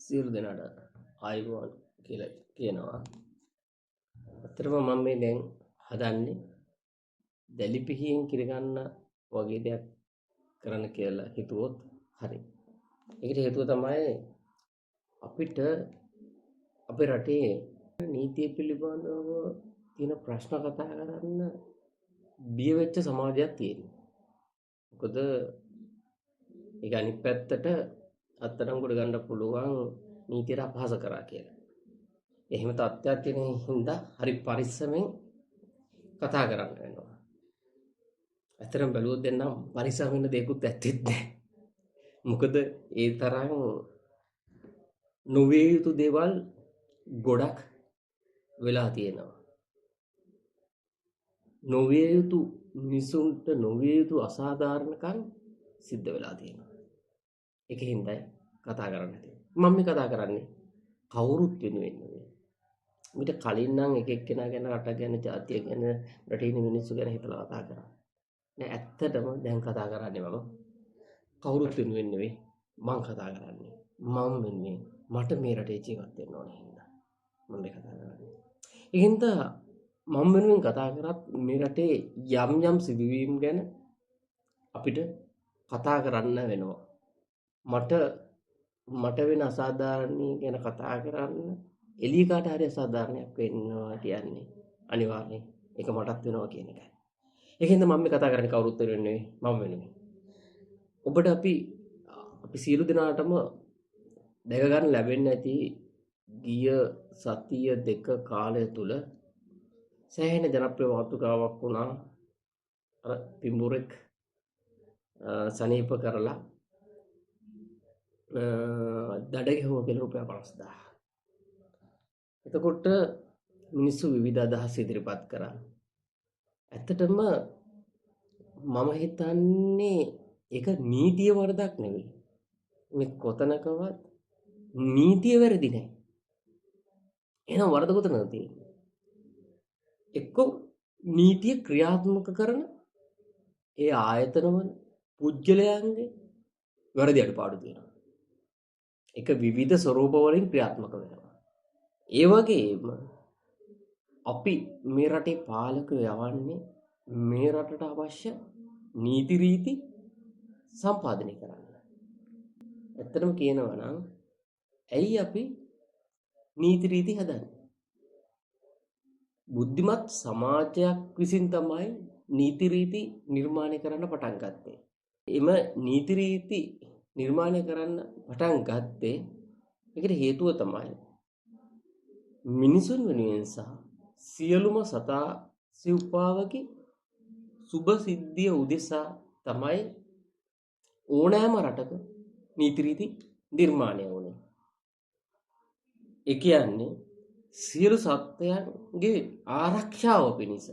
සියලු දෙනාට ආයුබෝවන් කියලා කියනවා. අතරම මම මේ දැන් හදන්නේ දැලිපිහියෙන් කිරගන්න වගේ දෙයක් කරන්න කියලා හිතුවොත් හරි. ඒකට හේතුව තමයි අපිට අපේ රටේ නීතිය පිළිබඳව තියෙන ප්‍රශ්න කතා කරන්න බිය වෙච්ච සමාජයක් තියෙනවා. මොකද ඒක අනිත් පැත්තට අත්අඩංගුවට ගන්න පුළුවන් නීතියට අපහාස කරා කියලා. එහෙම තත්ත්වයක් තියෙන හින්දා හරි පරිස්සමෙන් කතා කරන්න වෙනවා. ඇත්තටම බැලුවොත් දෙන්නම් පරිස්සම් වෙන්න දෙයක්වත් ඇත්තෙත් නැහැ. මොකද ඒ තරම් නොවිය යුතු දේවල් ගොඩක් වෙලා තියෙනවා. නොවිය යුතු මිනිසුන්ට නොවිය යුතු අසාධාරණකම් සිද්ධ වෙලා තියෙනවා. ඒකින්දයි කතා කරන්න තියෙන්නේ. මම මේ කතා කරන්නේ කවුරුත් වෙනුවෙන් නෙවෙයි. මිට කලින් නම් එක එක්කෙනා ගැන රට ගැන ජාතිය ගැන රටේ ඉන්න මිනිස්සු ගැන හිතලා කතා කරා. නෑ ඇත්තටම දැන් කතා කරන්නේ මම කවුරුත් වෙනුවෙන් නෙවෙයි මං කතා කරන්නේ. මම වෙනුවෙන් මට මේ රටේ ජීවත් වෙන්න ඕනේ හින්දා මම මේ කතා කරන්නේ. ඒකින්ද මම වෙනුවෙන් කතා කරත් මේ රටේ යම් යම් සිදුවීම් ගැන අපිට කතා කරන්න වෙනවා. මට වෙන අසාධාරණී ගැන කතා කරන්න එළිය කාට හරි අසාධාරණයක් වෙනවා කියන්නේ අනිවාර්යයෙන් ඒක මටත් වෙනවා කියන එකයි. ඒකින්ද මම මේ කතා කරන්නේ කවුරුත් වෙනුවෙන් නෙවෙයි මම වෙනුවෙන්. ඔබට අපි සියලු දෙනාටම දැක ගන්න ලැබෙන්නේ නැති ගිය සතිය දෙක කාලය තුල සෑහෙන ජනප්‍රිය මාතෘකාවක් වුණා. අර පිඹුරෙක් සනීප කරලා දඩ ගැහුවා කියලා රුපියල් 50000. එතකොට මිනිස්සු විවිධ අදහස් ඉදිරිපත් කරා. ඇත්තටම මම හිතන්නේ ඒක නීතිය වරදක් නෙවෙයි. මේ කොතනකවත් නීතිය වැරදි නෑ. එහෙනම් වරද කොතනද තියෙන්නේ? එක්ක නීතිය ක්‍රියාත්මක කරන ඒ ආයතනවල පුජ්‍යලයන්ගේ වැරදි අඩුපාඩු තියෙනවා. ඒක විවිධ ස්වරූප වලින් ක්‍රියාත්මක වෙනවා. ඒ වගේම අපි මේ රටේ පාලකයෝ යවන්නේ මේ රටට අවශ්‍ය නීති රීති සම්පාදනය කරන්න. ඇත්තටම කියනවා නම් ඇයි අපි නීති රීති හදන්නේ? බුද්ධිමත් සමාජයක් විසින් තමයි නීති රීති නිර්මාණය කරන්න පටන් ගත්තේ. එම නීති රීති නිර්මාණය කරන්න පටන් ගත්තේ ඒකට හේතුව තමයි මිනිසුන් වෙනුවෙන් සහ සියලුම සතා සිව්පාවගේ සුබ සිද්ධිය උදෙසා තමයි ඕනෑම රටක නීති රීති නිර්මාණය වුණේ. ඒ කියන්නේ සියලු සත්ත්වයන්ගේ ආරක්ෂාව පිණිස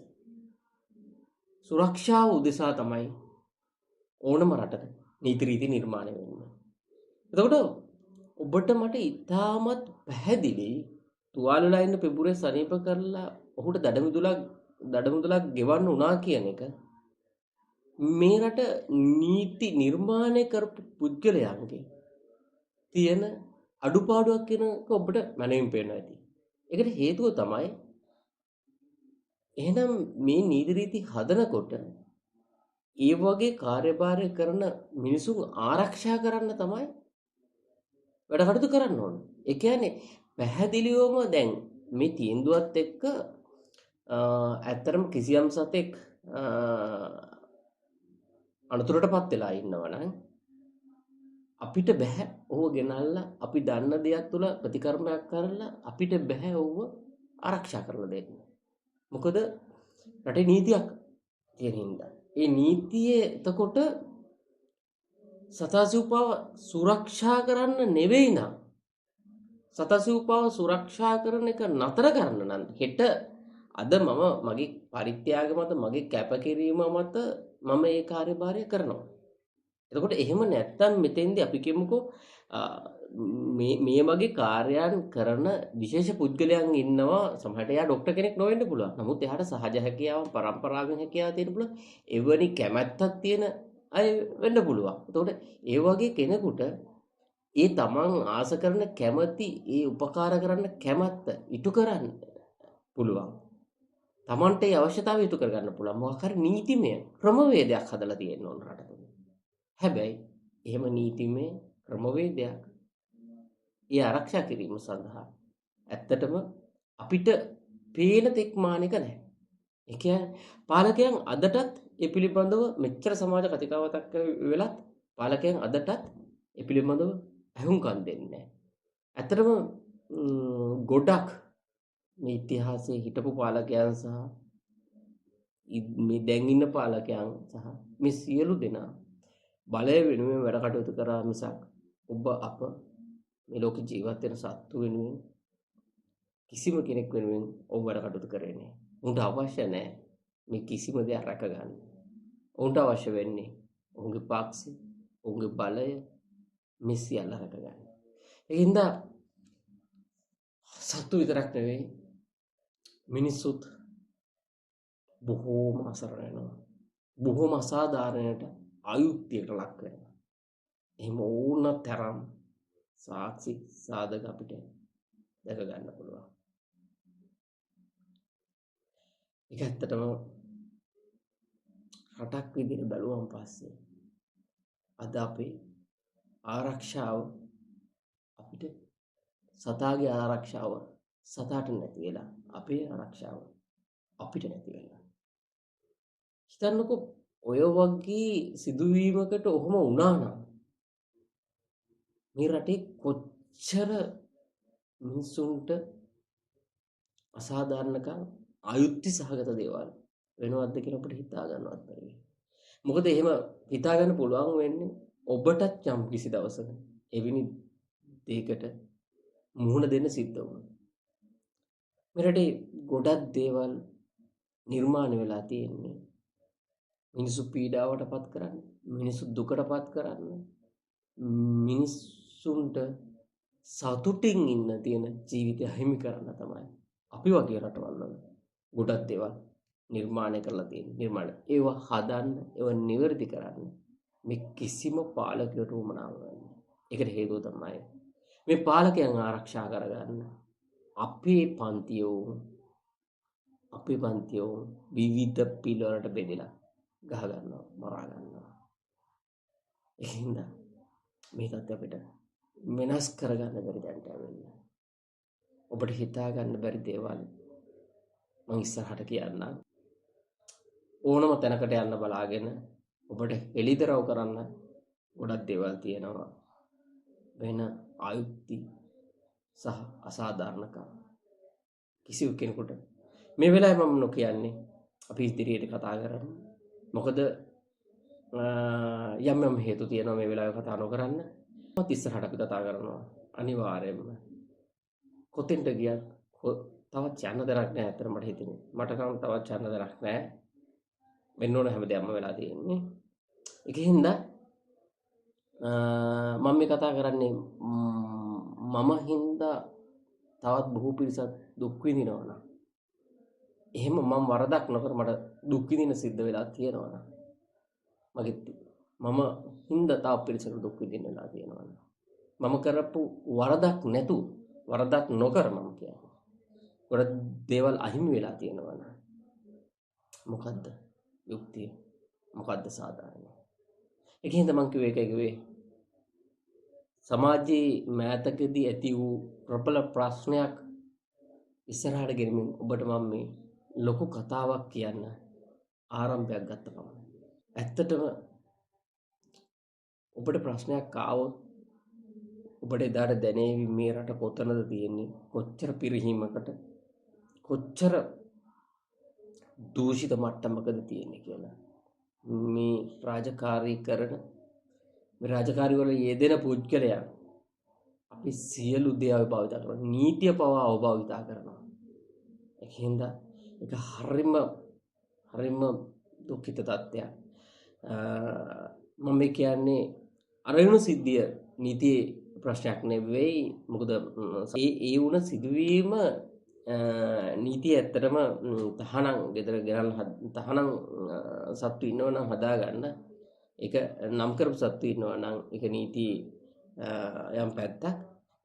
සුරක්ෂාව උදෙසා තමයි ඕනම රටක නීති රීති නිර්මාණය වෙන්නේ. එතකොට ඔබට මට ඉතාමත් පැහැදිලි තුවාල වෙලා ඉන්න පෙබුරේ සනීප කරලා ඔහුට දඩමුදලක් ගෙවන්න උනා කියන එක මේ රට නීති නිර්මාණය කරපු පුද්ගලයන්ගේ තියෙන අඩුපාඩුවක් කියන එක ඔබට මනමින් පේනවා ඇති. ඒකට හේතුව තමයි එහෙනම් මේ නීති රීති හදනකොට ඒ වගේ කාර්යභාරය කරන මිනිසුන් ආරක්ෂා කරන්න තමයි වැඩ කටයුතු කරන්න ඕන. ඒ කියන්නේ පැහැදිලිවම දැන් මේ තීන්දුවත් එක්ක ඇත්තරම කිසියම් සතෙක් අනතුරටපත් වෙලා ඉන්නවා නම් අපිට බෑ ඔහුව ගෙනල්ලා අපි දන්න දෙයක් තුළ ප්‍රතිකර්මයක් කරලා අපිට බෑ ඔහුව ආරක්ෂා කරලා දෙන්න. මොකද රටේ නීතියක් තියෙන හින්දා. ඒ නීතියේ එතකොට සතාසිව්පාව සුරක්ෂා කරන්න නෙවෙයි නම් සතාසිව්පාව සුරක්ෂා කරන එක නතර කරන්න නම් හෙට අද මම මගේ පරිත්‍යාග මත මගේ කැපකිරීම මත මම ඒ කාර්යභාරය කරනවා. එතකොට එහෙම නැත්තම් මෙතෙන්දී අපි කියමුකෝ මේ වගේ කාර්යයන් කරන විශේෂ පුද්ගලයන් ඉන්නවා. සමහරට එයා ડોක්ටර් කෙනෙක් නොවෙන්න පුළුවන්. නමුත් එයාට සහජ හැකියාව පරම්පරාවෙන් හැකියාව තියෙන්න පුළුවන්. එවැනි කැමැත්තක් තියෙන අය වෙන්න පුළුවන්. එතකොට ඒ වගේ කෙනෙකුට ඒ තමන් ආස කරන කැමැති ඒ උපකාර කරන්න කැමැත්ත ඉටු කරන්න පුළුවන්. තමන්ට ඒ අවශ්‍යතාවය ඉටු කරගන්න පුළුවන්. මොකක් හරි නීතිමය ක්‍රමවේදයක් හදලා තියෙන්න ඕන රට තුල. හැබැයි එහෙම නීතිමය ක්‍රමවේදයක් ඒ ආරක්ෂා කිරීම සඳහා ඇත්තටම අපිට පේන තෙක් මානික නැහැ. ඒ කියන්නේ පාලකයන් අදටත් ඒ පිළිබඳව මෙච්චර සමාජ කතිකාවතක් වෙලත් පාලකයන් අදටත් ඒ පිළිබඳව ඇහුම්කන් දෙන්නේ නැහැ. ඇත්තටම ගොඩක් මේ ඉතිහාසයේ හිටපු පාලකයන් සහ මේ දැන් ඉන්න පාලකයන් සහ මේ සියලු දෙනා බලය වෙනුවෙන් වැඩ කටයුතු කරා මිසක් ඔබ අප මේ ලෝකේ ජීවත් වෙන සත්තු වෙනුවෙන් කිසිම කෙනෙක් වෙනුවෙන් ඔව් වැඩ කටයුතු කරේ නැහැ. උන්ට අවශ්‍ය නැහැ මේ කිසිම දෙයක් රැක ගන්න. උන්ට අවශ්‍ය වෙන්නේ ඔවුන්ගේ පාක්ෂි, ඔවුන්ගේ බලය මේ සියල්ල රැක ගන්න. ඒකින්ද සත්තු විතරක් නෙවෙයි මිනිස්සුත් බොහෝම අසරණ වෙනවා. බොහෝම අසාධාරණයට අයුක්තියට ලක් වෙනවා. එහෙම ඕන තරම් සාක්ෂි සාධක අපිට දැක ගන්න පුළුවන්. ඒක ඇත්තටම රටක් විදිහට බැලුවම පස්සේ අද අපේ ආරක්ෂාව අපිට සතාගේ ආරක්ෂාව සතාට නැති වෙලා අපේ ආරක්ෂාව අපිට නැති වෙලා. හිතන්නකෝ ඔය වගේ සිදුවීමකට ඔහොම වුණා නම් මේ රටේ කොච්චර මිනිසුන්ට අසාධාරණකම් අයුක්ති සහගත දේවල් වෙනවද කියලා අපිට හිතා ගන්නවත් බැරි. මොකද එහෙම හිතා ගන්න පුළුවන් වෙන්නේ ඔබටත් යම් කිසි දවසක එවැනි දෙයකට මුහුණ දෙන්න සිද්ධ වුණා. මේ රටේ ගොඩක් දේවල් නිර්මාණය වෙලා තියෙන්නේ මිනිසු පීඩාවටපත් කරන්න, මිනිසු දුකටපත් කරන්න, මිනිසුන්ට සතුටින් ඉන්න තියෙන ජීවිතය හිමි කරන්න තමයි අපි වගේ රටවල් වල ගොඩක් දේවල් නිර්මාණය කරලා තියෙන්නේ. නිර්මාණ ඒවා හදන්න, ඒවා නිවැරදි කරන්න මේ කිසිම පාලකයෙකුට උවමනාවක් නැහැ. ඒකට හේතුව තමයි මේ පාලකයන් ආරක්ෂා කරගන්න අපේ පන්තියෝ විවිධ පිළවලට බෙදලා ගහ ගන්නවා, මරා ගන්නවා. එහෙනම් මේකත් අපිට වෙනස් කරගන්න බැරි දැනට වෙන්නේ. ඔබට හිතා ගන්න බැරි දේවල් මම ඉස්සරහට කියන්නම්. ඕනම තැනකට යන්න බලාගෙන ඔබට එළිදරව් කරන්න ගොඩක් දේවල් තියෙනවා. වෙන ආයුක්ති සහ අසාධාරණකම් කිසිව කෙනෙකුට මේ වෙලාවේ මම නොකියන්නේ අපි ඉදිරියට කතා කරමු. මොකද යම් හේතු තියෙනවා මේ වෙලාවේ කතා නොකරන්න. මත් ඉස්සරහට අපි කතා කරනවා අනිවාර්යයෙන්ම. කොතෙන්ට ගියත් තවත් යන්න දරක් නැහැ. අතර මට හිතෙන්නේ මට නම් තවත් යන්න දරක් නැහැ. වෙන්න ඕන හැමදේම වෙලා තියෙන්නේ. ඒකින්ද මම මේ කතා කරන්නේ මම හින්දා තවත් බොහෝ පිරිසක් දුක් විඳිනවා නම් එහෙම මම වරදක් නොකර මට දුක් විඳින්න සිද්ධ වෙලා තියෙනවා නම් මම හින්දා තව පිරිසකට දුක් විඳින්න වෙලා තියෙනවා නම් මම කරපු වරදක් නැතුව වරදක් නොකර මම කියන්නේ ගොඩක් දේවල් අහිමි වෙලා තියෙනවා නම් මොකද්ද යුක්තිය, මොකද්ද සාධාරණය? ඒකින්ද මම කිව්වේ සමාජයේ මෑතකදී ඇති වූ ප්‍රබල ප්‍රශ්නයක් ඉස්සරහට ගෙනමින් ඔබට මම මේ ලොකු කතාවක් කියන්න ආරම්භයක් ගත්ත පමණයි. ඇත්තටම ඔබට ප්‍රශ්නයක් ආවොත් ඔබට එදාට දැනේවි මේ රට කොතනද තියෙන්නේ, කොච්චර පිරිහීමකට, කොච්චර දූෂිත මට්ටමකද තියෙන්නේ කියලා. මේ රාජකාරී කරන මේ රාජකාරී වල යෙදෙන පුද්ගලයන් අපි සියලු දේවල් භාවිත කරනවා. නීතිය පවා අවභාවිත කරනවා. ඒකින්ද ඒක හරිම දුක්ඛිත තත්ත්වයක්. මම කියන්නේ අරයුණු සිද්ධිය නීතියේ ප්‍රශ්නයක් නෙවෙයි. මොකද ඒ වුණ සිදුවීම නීතිය ඇත්තටම තහනම් ගෙදර ගෙනල්ලා තහනම් සත්තු ඉන්නවනම් හදාගන්න. ඒක නම් කරපු සත්තු ඉන්නවනම් ඒක නීති යම් පැත්තක්.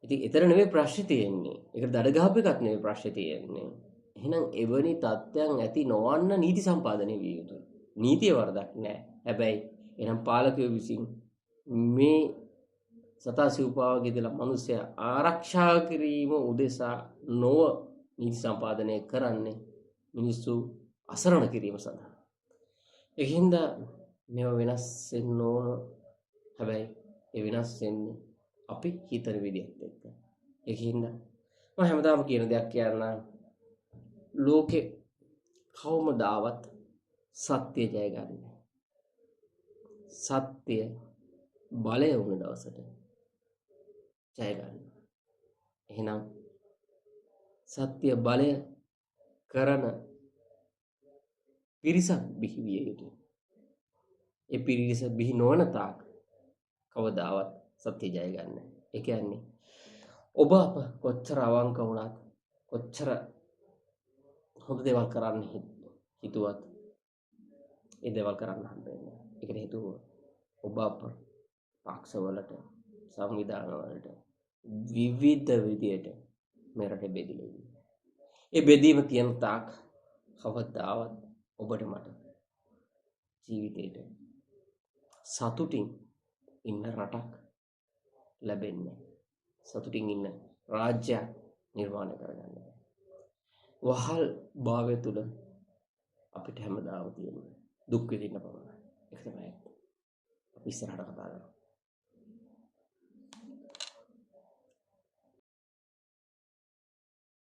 ඉතින් එතන නෙමෙයි ප්‍රශ්නේ තියෙන්නේ. ඒකට දඩ ගහපු එකක් නෙමෙයි ප්‍රශ්නේ තියෙන්නේ. එහෙනම් එවැනි තත්ත්වයන් ඇති නොවන්න නීති සම්පාදනය විය යුතුයි. නීතිය වරදක් නෑ. හැබැයි එනම් පාලකයෝ විසින් මේ සතා සිව්පාවගේ ඉඳලා මිනිස්සයා ආරක්ෂා කිරීම උදෙසා නොව නීති සම්පාදනය කරන්නේ මිනිස්සු අසරණ කිරීම සඳහා. ඒකින්ද මේවා වෙනස් වෙන්න ඕන. හැබැයි ඒ වෙනස් වෙන්නේ අපි හිතන විදිහට එක්ක. ඒකින්ද මම හැමදාම කියන දෙයක් කියන්න ලෝකේ කවමදාවත් සත්‍ය ජය ගන්න. සත්‍ය බලය වුණ දවසට ජය ගන්න. එහෙනම් සත්‍ය බලය කරන පිරිසක් බිහි විය යුතුයි. ඒ පිරිස බිහි නොවන තාක් කවදාවත් සත්‍ය ජය ගන්න. ඒ කියන්නේ ඔබ අප කොච්චර අවංක වුණත් කොච්චර හොඳ දේවල් කරන්න හිතුවත් ඒ දේවල් කරන්න හම්බෙන්නේ නැහැ. ඒකට හේතුව ඔබ අප පක්ෂවලට සංවිධානවලට විවිධ විදියට මේ රටේ බෙදිලා ඉන්නේ. ඒ බෙදීම තියෙන තාක් කවදාවත් ඔබට මට ජීවිතේට සතුටින් ඉන්න රටක් ලැබෙන්නේ. සතුටින් ඉන්න රාජ්‍යයක් නිර්මාණය කරගන්න බැහැ. වහල් භාවය තුල අපිට හැමදාම තියෙන දුක් විඳින්න පමණයි. ඒක තමයි අපි ඉස්සරහට කතා කරන්නේ.